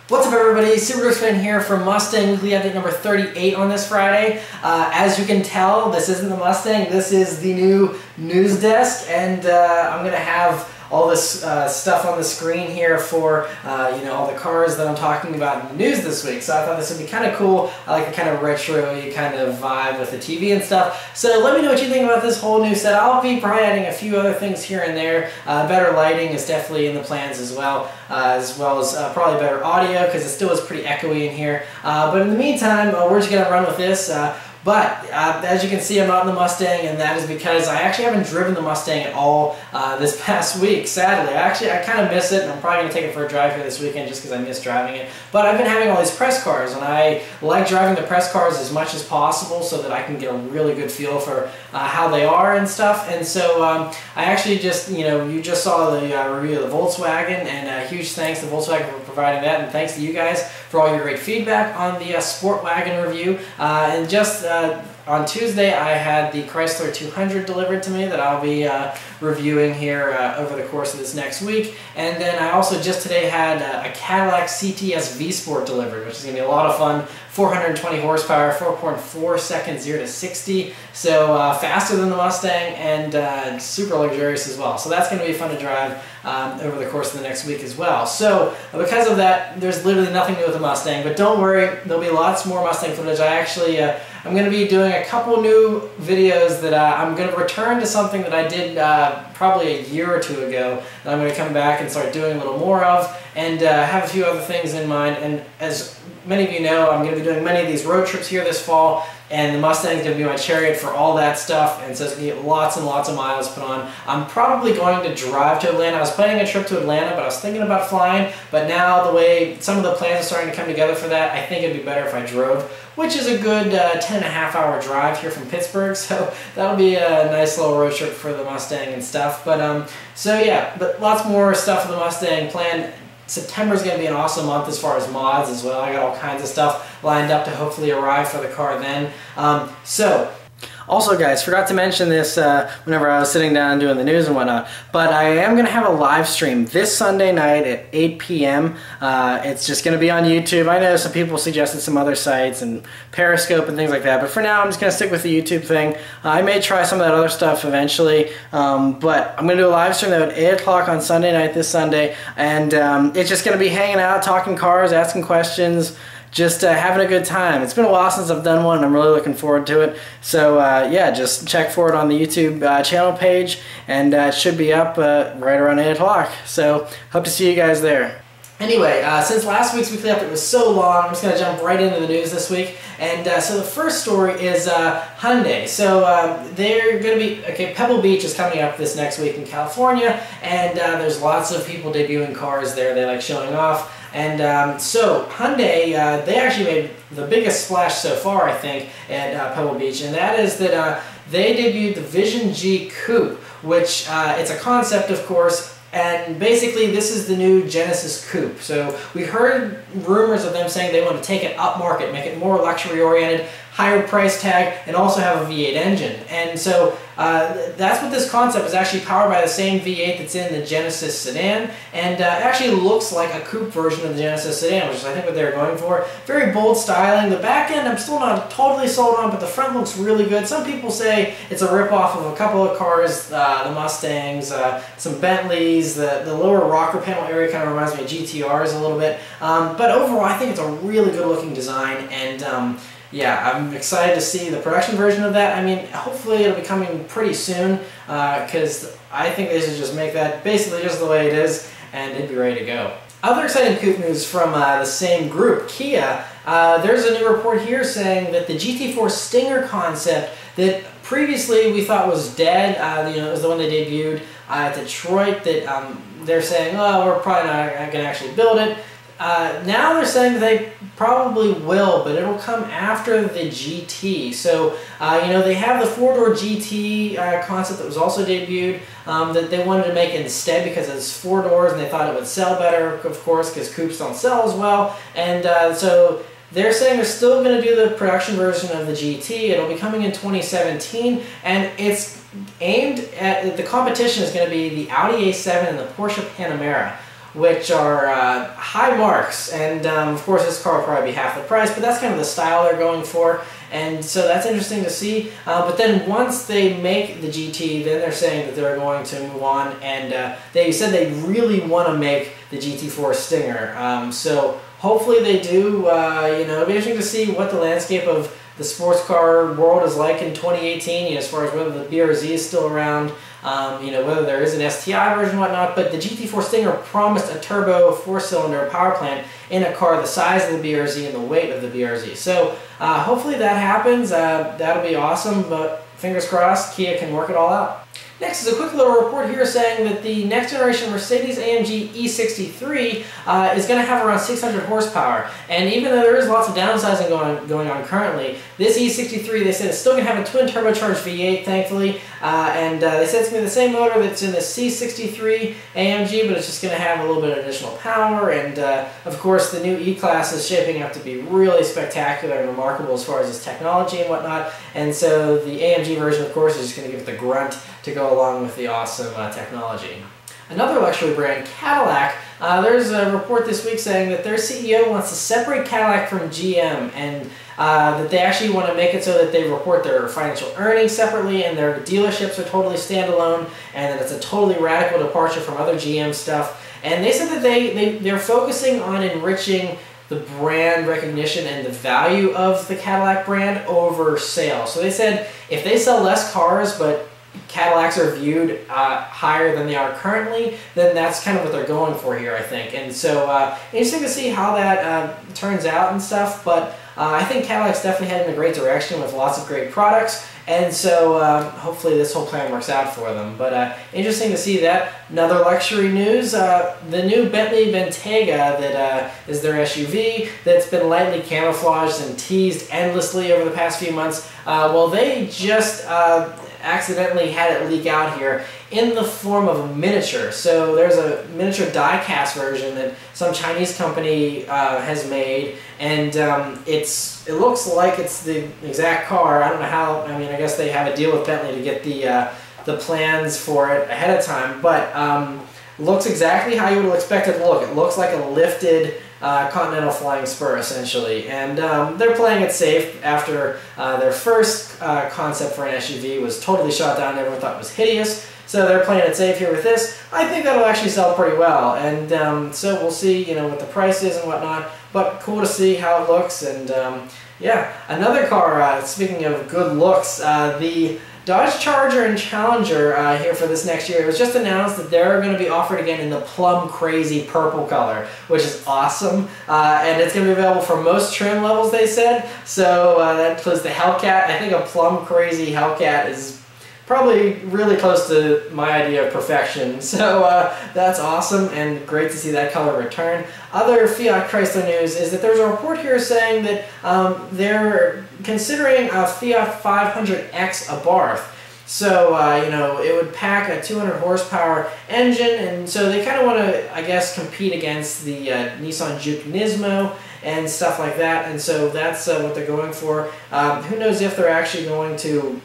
What's up everybody, Super Fan here from Mustang Weekly Update number 38 on this Friday. As you can tell, this isn't the Mustang, this is the new news desk, and I'm going to have all this stuff on the screen here for all the cars that I'm talking about in the news this week. So I thought this would be kind of cool. I like a kind of retro-y kind of vibe with the TV and stuff. So let me know what you think about this whole new set. I'll be probably adding a few other things here and there. Better lighting is definitely in the plans as well as probably better audio because it still is pretty echoey in here. But in the meantime, we're just going to run with this. But as you can see, I'm not in the Mustang, and that is because I actually haven't driven the Mustang at all this past week, sadly. I kind of miss it, and I'm probably going to take it for a drive here this weekend just because I miss driving it. But I've been having all these press cars, and I like driving the press cars as much as possible so that I can get a really good feel for how they are and stuff. And so I actually just, you just saw the review of the Volkswagen, and huge thanks to Volkswagen for providing that, and thanks to you guys for all your great feedback on the Sportwagen review. And just on Tuesday, I had the Chrysler 200 delivered to me that I'll be reviewing here over the course of this next week. And then I also just today had a Cadillac CTS V-Sport delivered, which is going to be a lot of fun. 420 horsepower, 4.4 seconds 0 to 60, so faster than the Mustang and super luxurious as well. So that's going to be fun to drive over the course of the next week as well. So because of that, there's literally nothing new with the Mustang, but don't worry, there'll be lots more Mustang footage. I'm going to be doing a couple new videos that I'm going to return to something that I did probably a year or two ago that I'm going to come back and start doing a little more of, and have a few other things in mind. And as many of you know, I'm going to be doing many of these road trips here this fall, and the Mustang is going to be my chariot for all that stuff, and so it's going to get lots and lots of miles put on. I'm probably going to drive to Atlanta. I was planning a trip to Atlanta, but I was thinking about flying, but now the way some of the plans are starting to come together for that, I think it'd be better if I drove, which is a good 10.5-hour drive here from Pittsburgh, so that'll be a nice little road trip for the Mustang and stuff. But so yeah, but lots more stuff for the Mustang planned. September is going to be an awesome month as far as mods as well. I got all kinds of stuff lined up to hopefully arrive for the car then. Also guys, forgot to mention this whenever I was sitting down doing the news and whatnot, but I am going to have a live stream this Sunday night at 8 p.m. It's just going to be on YouTube. I know some people suggested some other sites and Periscope and things like that, but for now I'm just going to stick with the YouTube thing. I may try some of that other stuff eventually, but I'm going to do a live stream at 8 o'clock on Sunday night this Sunday, and it's just going to be hanging out, talking cars, asking questions, just having a good time. It's been a while since I've done one, and I'm really looking forward to it. So yeah, just check for it on the YouTube channel page, and it should be up right around 8 o'clock. So hope to see you guys there. Anyway, since last week's weekly update was so long, I'm just going to jump right into the news this week. And so the first story is Hyundai. So they're going to be, Pebble Beach is coming up this next week in California, and there's lots of people debuting cars there. They like showing off. And so Hyundai, they actually made the biggest splash so far, I think, at Pebble Beach, and that is that they debuted the Vision G Coupe, which it's a concept, of course. And basically, this is the new Genesis Coupe. So we heard rumors of them saying they want to take it upmarket, make it more luxury-oriented, higher price tag, and also have a V8 engine. And so that's what this concept is, actually powered by the same V8 that's in the Genesis sedan, and actually looks like a coupe version of the Genesis sedan, which is I think what they were going for. Very bold styling. The back end I'm still not totally sold on, but the front looks really good. Some people say it's a rip-off of a couple of cars, the Mustangs, some Bentleys. The lower rocker panel area kind of reminds me of GTRs a little bit. But overall, I think it's a really good-looking design, and yeah, I'm excited to see the production version of that. I mean, hopefully it'll be coming pretty soon, because I think they should just make that basically just the way it is, and it'd be ready to go. Other exciting coupe news from the same group, Kia. There's a new report here saying that the GT4 Stinger concept that previously we thought was dead, it was the one they debuted at Detroit, that they're saying, oh, we're probably not going to actually build it. Now they're saying that they probably will, but it'll come after the GT. So, they have the four-door GT concept that was also debuted that they wanted to make instead because it's four doors and they thought it would sell better, of course, because coupes don't sell as well. And so they're saying they're still going to do the production version of the GT. It'll be coming in 2017, and it's aimed at, the competition is going to be the Audi A7 and the Porsche Panamera, which are high marks, and of course this car will probably be half the price, but that's kind of the style they're going for, and so that's interesting to see. But then once they make the GT, then they're saying that they're going to move on, and they said they really want to make the GT4 Stinger. So hopefully they do. It'll be interesting to see what the landscape of the sports car world is like in 2018, as far as whether the BRZ is still around, whether there is an STI version and whatnot. But the GT4 Stinger promised a turbo 4-cylinder power plant in a car the size of the BRZ and the weight of the BRZ. So hopefully that happens. That'll be awesome, but fingers crossed Kia can work it all out. Next is a quick little report here saying that the next generation Mercedes-AMG E63 is going to have around 600 horsepower. And even though there is lots of downsizing going on currently, this E63, they said, is still going to have a twin turbocharged V8, thankfully. And they said it's going to be the same motor that's in the C63 AMG, but it's just going to have a little bit of additional power. And of course, the new E-Class is shaping up to be really spectacular and remarkable as far as its technology and whatnot. And so the AMG version, of course, is just going to give it the grunt to go along with the awesome technology. Another luxury brand, Cadillac, there's a report this week saying that their CEO wants to separate Cadillac from GM, and that they actually want to make it so that they report their financial earnings separately and their dealerships are totally standalone, and that it's a totally radical departure from other GM stuff. And they said that they're focusing on enriching the brand recognition and the value of the Cadillac brand over sales. So they said if they sell less cars, but Cadillacs are viewed higher than they are currently, then that's kind of what they're going for here, I think. And so interesting to see how that turns out and stuff, but I think Cadillac's definitely heading in a great direction with lots of great products, and so hopefully this whole plan works out for them. But interesting to see that. Another luxury news, the new Bentley Bentayga that is their SUV that's been lightly camouflaged and teased endlessly over the past few months. Well, they just accidentally had it leak out here in the form of a miniature. So there's a miniature die-cast version that some Chinese company has made, and it looks like it's the exact car. I don't know how. I mean, I guess they have a deal with Bentley to get the plans for it ahead of time, but looks exactly how you would expect it to look. It looks like a lifted Continental Flying Spur, essentially, and they're playing it safe after their first concept for an SUV was totally shot down. Everyone thought it was hideous, so they're playing it safe here with this. I think that'll actually sell pretty well, and so we'll see, what the price is and whatnot, but cool to see how it looks. And yeah, another car, speaking of good looks, the Dodge Charger and Challenger here for this next year. It was just announced that they're going to be offered again in the plum crazy purple color, which is awesome. And it's going to be available for most trim levels, they said. So that includes the Hellcat. I think a plum crazy Hellcat is probably really close to my idea of perfection. So that's awesome and great to see that color return. Other Fiat Chrysler news is that there's a report here saying that they're considering a Fiat 500X Abarth. So, it would pack a 200 horsepower engine, and so they kind of want to, I guess, compete against the Nissan Juke Nismo and stuff like that, and so that's what they're going for. Who knows if they're actually going to,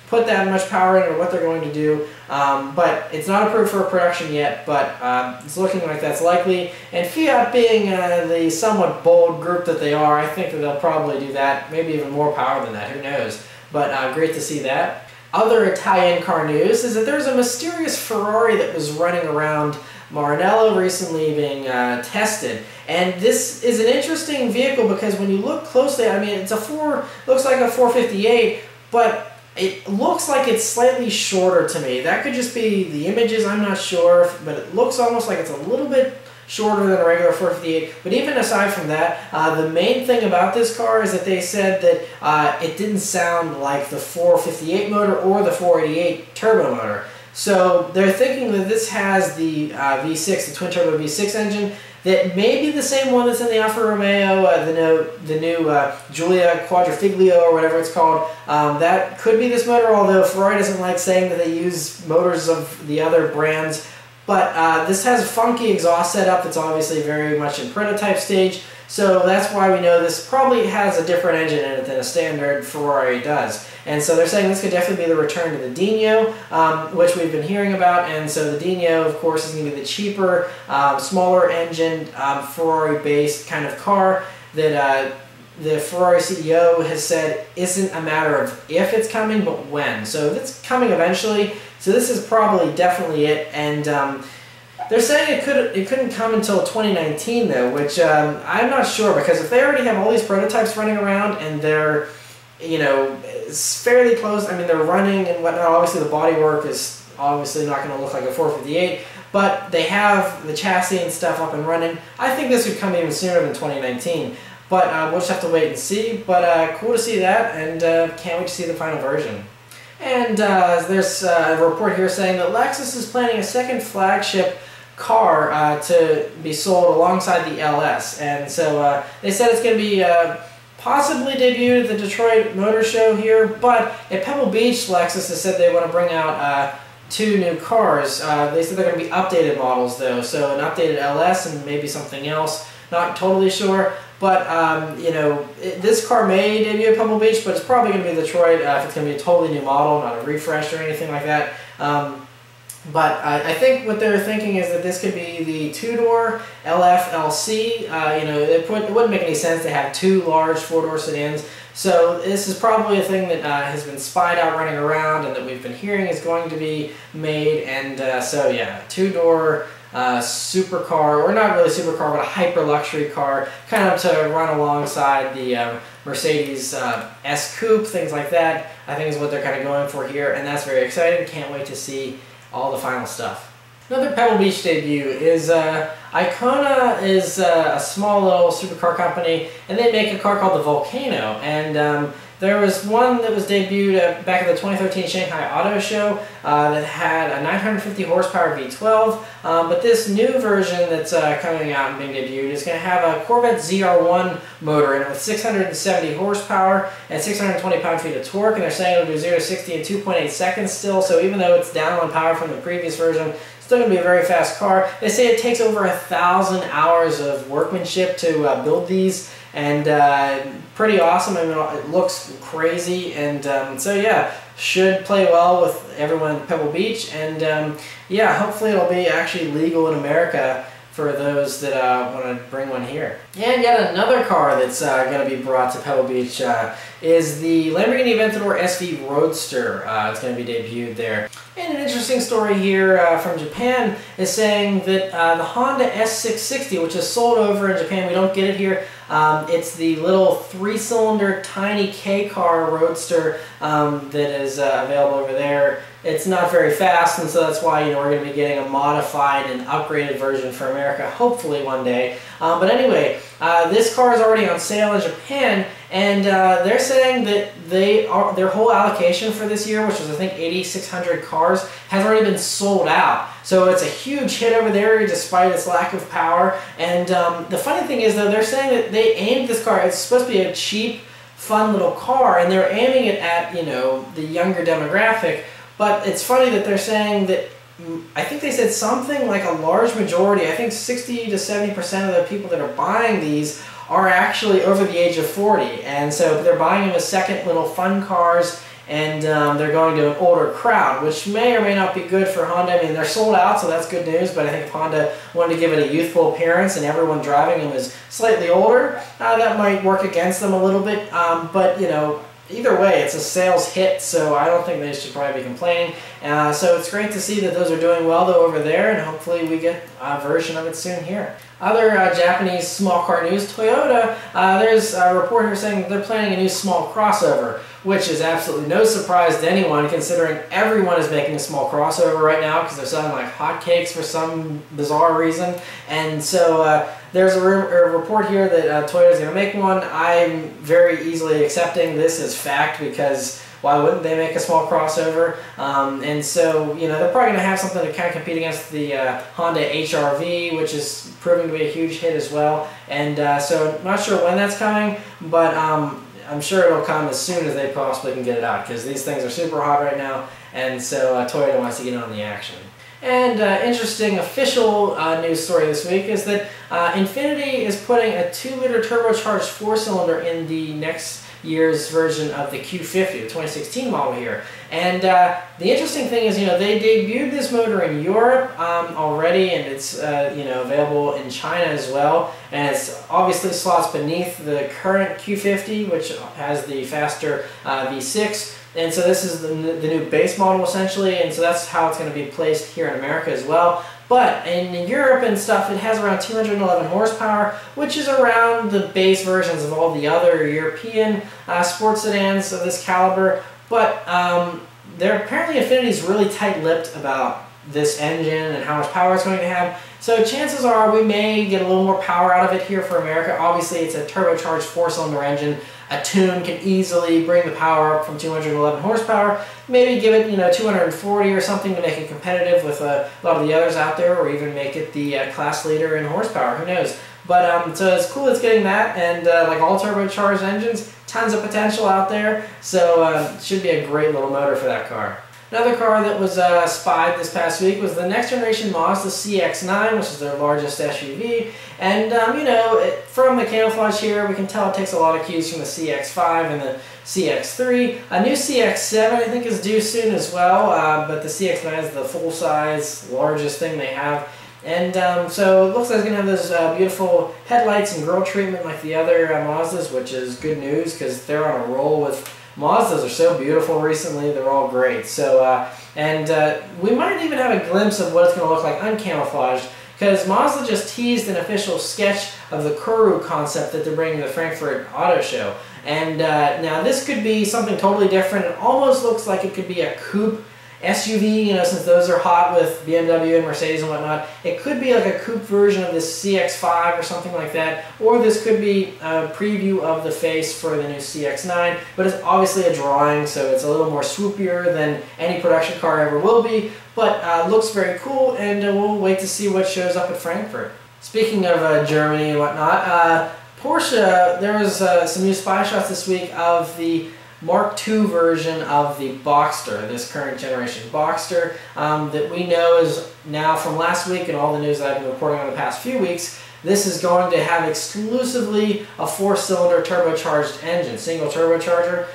put that much power in or what they're going to do, but it's not approved for production yet, but it's looking like that's likely. And Fiat being the somewhat bold group that they are, I think that they'll probably do that, maybe even more power than that, who knows. But great to see that. Other Italian car news is that there's a mysterious Ferrari that was running around Maranello recently being tested. And this is an interesting vehicle because when you look closely, I mean, looks like a 458, but it looks like it's slightly shorter to me. That could just be the images, I'm not sure, but it looks almost like it's a little bit shorter than a regular 458. But even aside from that, the main thing about this car is that they said that it didn't sound like the 458 motor or the 488 turbo motor. So they're thinking that this has the V6, the twin-turbo V6 engine, that may be the same one that's in the Alfa Romeo, the new Giulia Quadrifiglio or whatever it's called. That could be this motor, although Ferrari doesn't like saying that they use motors of the other brands. But this has a funky exhaust setup that's obviously very much in prototype stage. So that's why we know this probably has a different engine in it than a standard Ferrari does. And so they're saying this could definitely be the return to the Dino, which we've been hearing about. And so the Dino, of course, is going to be the cheaper, smaller engine, Ferrari-based kind of car that the Ferrari CEO has said isn't a matter of if it's coming, but when. So it's coming eventually. So this is probably definitely it. And they're saying it couldn't come until 2019 though, which I'm not sure, because if they already have all these prototypes running around and they're, you know, it's fairly close. I mean, they're running and whatnot. Obviously, the bodywork is obviously not going to look like a 458, but they have the chassis and stuff up and running. I think this would come even sooner than 2019, but we'll just have to wait and see. But cool to see that, and can't wait to see the final version. And there's a report here saying that Lexus is planning a second flagship car to be sold alongside the LS, and so they said it's going to be possibly debuted at the Detroit Motor Show here, but at Pebble Beach, Lexus has said they want to bring out 2 new cars. They said they're going to be updated models though, so an updated LS and maybe something else, not totally sure. But, you know, this car may debut at Pebble Beach, but it's probably going to be Detroit if it's going to be a totally new model, not a refresh or anything like that. But I think what they're thinking is that this could be the 2-door LF-LC. You know, it wouldn't make any sense to have 2 large 4-door sedans. So this is probably a thing that has been spied out running around and that we've been hearing is going to be made. And so yeah, 2-door supercar, or not really supercar, but a hyper luxury car, kind of to run alongside the Mercedes S Coupe, things like that, I think is what they're kind of going for here, and that's very exciting. Can't wait to see all the final stuff. Another Pebble Beach debut is Icona is a small little supercar company, and they make a car called the Volcano. And there was one that was debuted back at the 2013 Shanghai Auto Show that had a 950 horsepower V12, but this new version that's coming out and being debuted is going to have a Corvette ZR1 motor in it with 670 horsepower and 620 pound-feet of torque, and they're saying it'll do 0 to 60 in 2.8 seconds still, so even though it's down on power from the previous version, still going to be a very fast car. They say it takes over 1,000 hours of workmanship to build these, and pretty awesome. I mean, it looks crazy, and so yeah, should play well with everyone at Pebble Beach, and yeah, hopefully it'll be actually legal in America for those that want to bring one here. And yet another car that's going to be brought to Pebble Beach is the Lamborghini Aventador SV Roadster. It's going to be debuted there. And an interesting story here from Japan is saying that the Honda S660, which is sold over in Japan, we don't get it here. It's the little 3-cylinder tiny K-car Roadster that is available over there. It's not very fast, and so that's why, you know, we're going to be getting a modified and upgraded version for America, hopefully one day. But anyway, this car is already on sale in Japan, and they're saying that their whole allocation for this year, which was I think 8,600 cars, has already been sold out. So it's a huge hit over there despite its lack of power. And the funny thing is, though, they're saying that they aimed this car, it's supposed to be a cheap, fun little car, and they're aiming it at, you know, the younger demographic. But it's funny that they're saying that, I think they said something like a large majority, I think 60 to 70% of the people that are buying these are actually over the age of 40. And so they're buying them as second little fun cars, and they're going to an older crowd, which may or may not be good for Honda. I mean, they're sold out, so that's good news, but I think if Honda wanted to give it a youthful appearance and everyone driving them is slightly older, that might work against them a little bit, but, you know, either way, it's a sales hit, so I don't think they should probably be complaining. So it's great to see that those are doing well though over there, and hopefully we get a version of it soon here. Other Japanese small car news, Toyota, there's a report here saying that they're planning a new small crossover, which is absolutely no surprise to anyone considering everyone is making a small crossover right now because they're selling like hotcakes for some bizarre reason. And so there's a report here that Toyota's going to make one. I'm very easily accepting this as fact because why wouldn't they make a small crossover? And so, you know, they're probably going to have something to kind of compete against the Honda HR-V, which is proving to be a huge hit as well. And so I'm not sure when that's coming, but I'm sure it'll come as soon as they possibly can get it out because these things are super hot right now, and so Toyota wants to get on the action. And interesting official news story this week is that Infiniti is putting a 2-liter turbocharged 4-cylinder in the next year's version of the Q50, the 2016 model here. And the interesting thing is, they debuted this motor in Europe already, and it's available in China as well. And it's obviously slots beneath the current Q50, which has the faster V6. And so this is the new base model essentially, and so that's how it's going to be placed here in America as well. But in Europe and stuff, it has around 211 horsepower, which is around the base versions of all the other European sports sedans of this caliber. But apparently Infiniti's really tight-lipped about this engine and how much power it's going to have. So chances are we may get a little more power out of it here for America. Obviously, it's a turbocharged 4-cylinder engine. A tune can easily bring the power up from 211 horsepower. Maybe give it, 240 or something to make it competitive with a lot of the others out there, or even make it the class leader in horsepower. Who knows? But so it's cool it's getting that, and like all turbocharged engines, tons of potential out there. So it should be a great little motor for that car. Another car that was spied this past week was the next generation Mazda CX9, which is their largest SUV. And, from the camouflage here, we can tell it takes a lot of cues from the CX5 and the CX3. A new CX7, I think, is due soon as well, but the CX9 is the full-size, largest thing they have. And so it looks like it's going to have those beautiful headlights and grille treatment like the other Mazdas, which is good news because they're on a roll with Mazdas are so beautiful recently. They're all great. So, we might even have a glimpse of what it's going to look like uncamouflaged, because Mazda just teased an official sketch of the Kuru concept that they're bringing to the Frankfurt Auto Show. And now this could be something totally different. It almost looks like it could be a coupe SUV, since those are hot with BMW and Mercedes and whatnot. It could be like a coupe version of this CX-5 or something like that, or this could be a preview of the face for the new CX-9, but it's obviously a drawing, so it's a little more swoopier than any production car ever will be, but looks very cool, and we'll wait to see what shows up at Frankfurt. Speaking of Germany and whatnot, Porsche, there was some new spy shots this week of the Mark II version of the Boxster, this current generation Boxster, that we know is now from last week and all the news that I've been reporting on the past few weeks. This is going to have exclusively a 4-cylinder turbocharged engine, single turbocharger,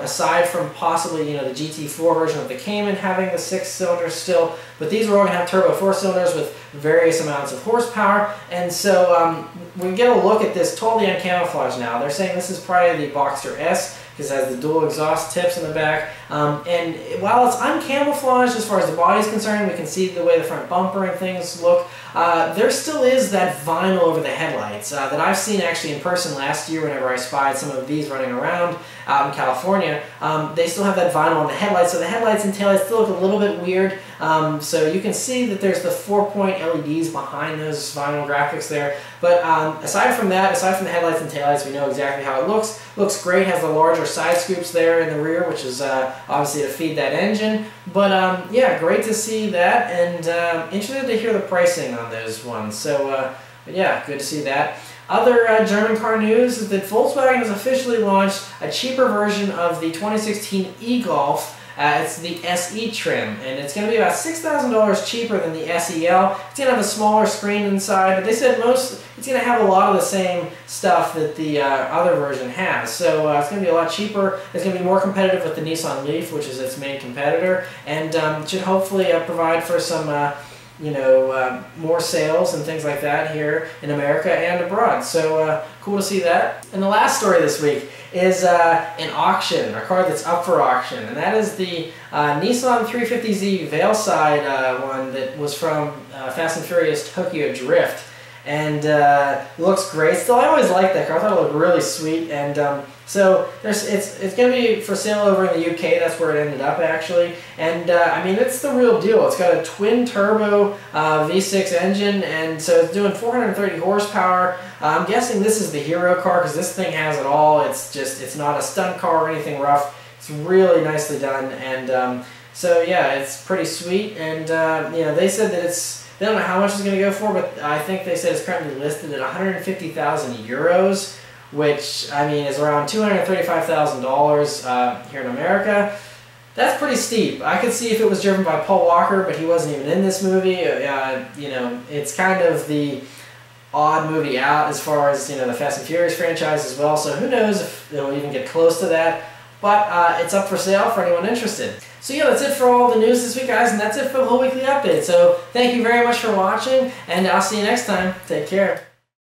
aside from possibly the GT4 version of the Cayman having the 6-cylinder still. But these are all going to have turbo 4-cylinders with various amounts of horsepower. And so we get a look at this totally uncamouflaged now. They're saying this is probably the Boxster S, because it has the dual exhaust tips in the back. And while it's uncamouflaged as far as the body is concerned, we can see the way the front bumper and things look. There still is that vinyl over the headlights that I've seen actually in person last year whenever I spied some of these running around out in California. They still have that vinyl on the headlights, so the headlights and taillights still look a little bit weird. So you can see that there's the 4-point LEDs behind those vinyl graphics there. But aside from that, aside from the headlights and taillights, we know exactly how it looks. Looks great, has the larger side scoops there in the rear, which is obviously to feed that engine. But yeah, great to see that, and interested to hear the pricing on those ones. So yeah, good to see that. Other German car news is that Volkswagen has officially launched a cheaper version of the 2016 EGolf. It's the SE trim, and it's going to be about $6,000 cheaper than the SEL. It's going to have a smaller screen inside, but they said it's going to have a lot of the same stuff that the other version has. So it's going to be a lot cheaper. It's going to be more competitive with the Nissan Leaf, which is its main competitor, and should hopefully provide for some more sales and things like that here in America and abroad. So cool to see that. And the last story this week is an auction, a car that's up for auction, and that is the Nissan 350Z Veilside one that was from Fast and Furious Tokyo Drift. And looks great. Still, I always liked that car. I thought it looked really sweet. And so it's going to be for sale over in the UK. That's where it ended up, actually. And I mean, it's the real deal. It's got a twin turbo V6 engine, and so it's doing 430 horsepower. I'm guessing this is the hero car because this thing has it all. It's not a stunt car or anything rough. It's really nicely done, and so yeah, it's pretty sweet. And they said that they don't know how much it's going to go for, but I think they said it's currently listed at 150,000 euros, which, I mean, is around $235,000 here in America. That's pretty steep. I could see if it was driven by Paul Walker, but he wasn't even in this movie. You know, it's kind of the odd movie out as far as, you know, the Fast and Furious franchise as well. So who knows if it'll even get close to that. But it's up for sale for anyone interested. So yeah, that's it for all the news this week, guys, and that's it for the whole weekly update. So thank you very much for watching, and I'll see you next time. Take care.